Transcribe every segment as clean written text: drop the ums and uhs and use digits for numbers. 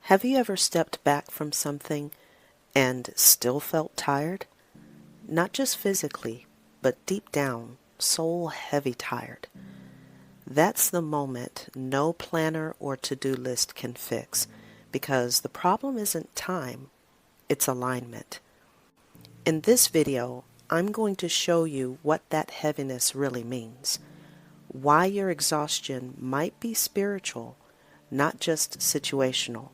Have you ever stepped back from something and still felt tired? Not just physically, but deep down, soul heavy tired. That's the moment no planner or to-do list can fix, because the problem isn't time, it's alignment. In this video, I'm going to show you what that heaviness really means, why your exhaustion might be spiritual, not just situational,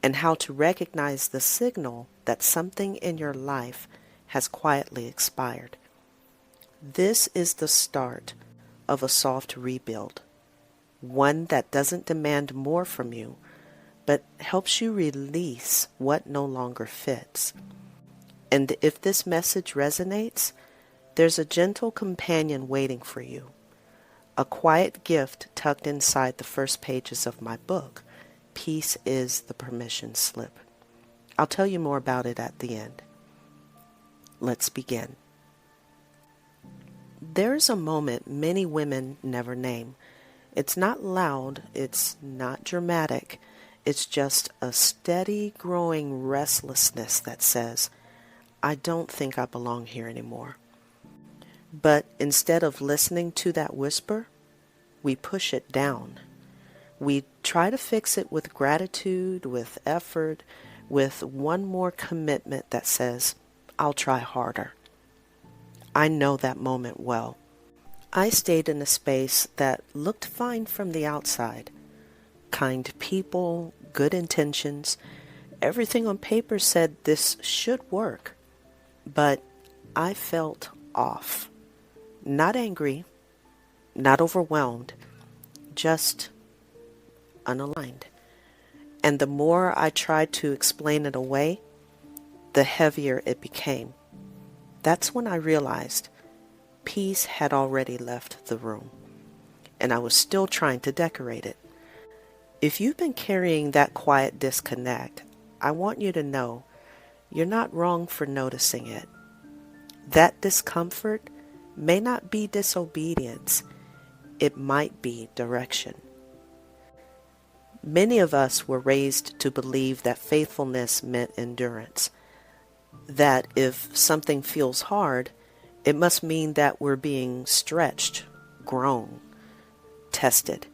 and how to recognize the signal that something in your life has quietly expired. This is the start of a soft rebuild, one that doesn't demand more from you, but helps you release what no longer fits. And if this message resonates, there's a gentle companion waiting for you, a quiet gift tucked inside the first pages of my book, Peace is the Permission Slip. I'll tell you more about it at the end. Let's begin. There's a moment many women never name. It's not loud, it's not dramatic, it's just a steady growing restlessness that says, I don't think I belong here anymore. But instead of listening to that whisper, we push it down. We try to fix it with gratitude, with effort, with one more commitment that says, I'll try harder. I know that moment well. I stayed in a space that looked fine from the outside. Kind people, good intentions, everything on paper said this should work. But I felt off. Not angry, not overwhelmed, just unaligned. And the more I tried to explain it away, the heavier it became. That's when I realized peace had already left the room, and I was still trying to decorate it. If you've been carrying that quiet disconnect, I want you to know you're not wrong for noticing it. That discomfort may not be disobedience, it might be direction. Many of us were raised to believe that faithfulness meant endurance, that if something feels hard, it must mean that we're being stretched, grown, tested.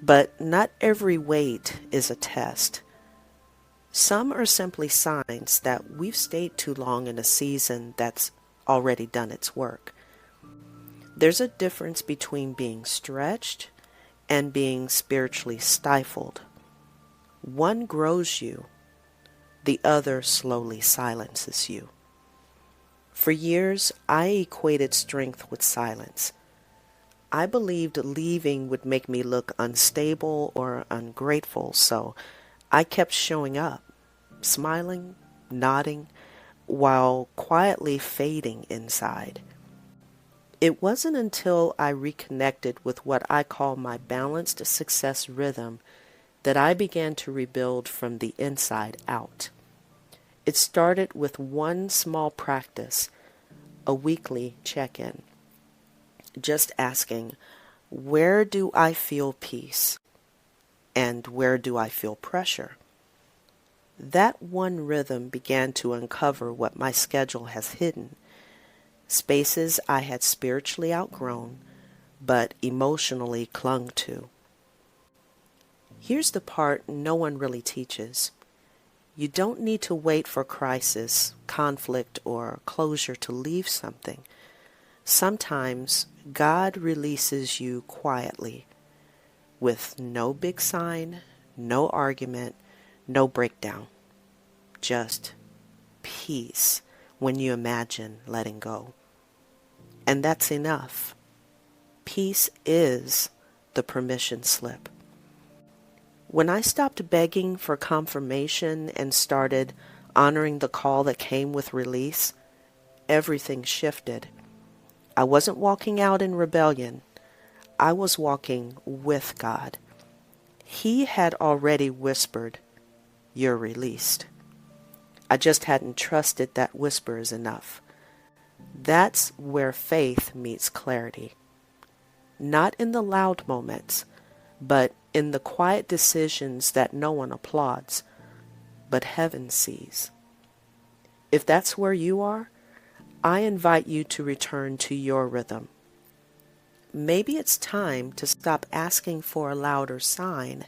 But not every wait is a test. Some are simply signs that we've stayed too long in a season that's already done its work. There's a difference between being stretched and being spiritually stifled. One grows you, the other slowly silences you. For years, I equated strength with silence. I believed leaving would make me look unstable or ungrateful, so I kept showing up, smiling, nodding, while quietly fading inside. It wasn't until I reconnected with what I call my balanced success rhythm that I began to rebuild from the inside out. It started with one small practice, a weekly check-in. Just asking, where do I feel peace? And where do I feel pressure? That one rhythm began to uncover what my schedule has hidden. Spaces I had spiritually outgrown, but emotionally clung to. Here's the part no one really teaches. You don't need to wait for crisis, conflict, or closure to leave something. Sometimes God releases you quietly, with no big sign, no argument, no breakdown. Just peace when you imagine letting go. And that's enough. Peace is the permission slip. When I stopped begging for confirmation and started honoring the call that came with release, everything shifted. I wasn't walking out in rebellion. I was walking with God. He had already whispered, "You're released." I just hadn't trusted that whisper is enough. That's where faith meets clarity. Not in the loud moments, but in the quiet decisions that no one applauds, but heaven sees. If that's where you are, I invite you to return to your rhythm. Maybe it's time to stop asking for a louder sign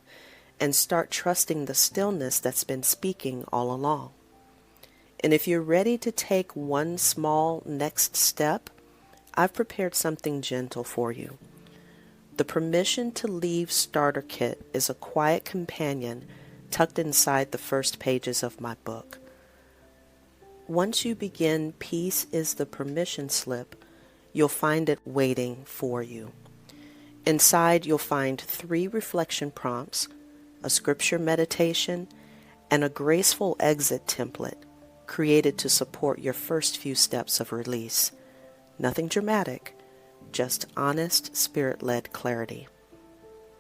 and start trusting the stillness that's been speaking all along. And if you're ready to take one small next step, I've prepared something gentle for you. The Permission to Leave Starter Kit is a quiet companion tucked inside the first pages of my book. Once you begin Peace is the Permission Slip, you'll find it waiting for you. Inside, you'll find 3 reflection prompts, a scripture meditation, and a graceful exit template created to support your first few steps of release. Nothing dramatic, just honest, spirit-led clarity.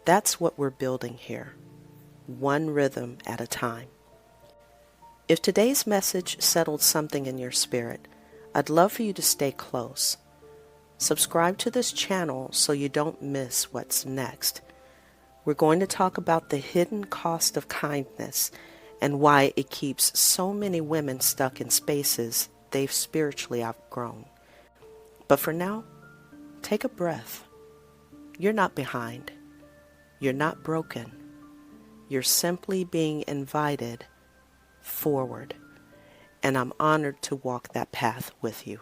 That's what we're building here, one rhythm at a time. If today's message settled something in your spirit, I'd love for you to stay close. Subscribe to this channel so you don't miss what's next. We're going to talk about the hidden cost of kindness and why it keeps so many women stuck in spaces they've spiritually outgrown. But for now, take a breath. You're not behind. You're not broken. You're simply being invited forward. And I'm honored to walk that path with you.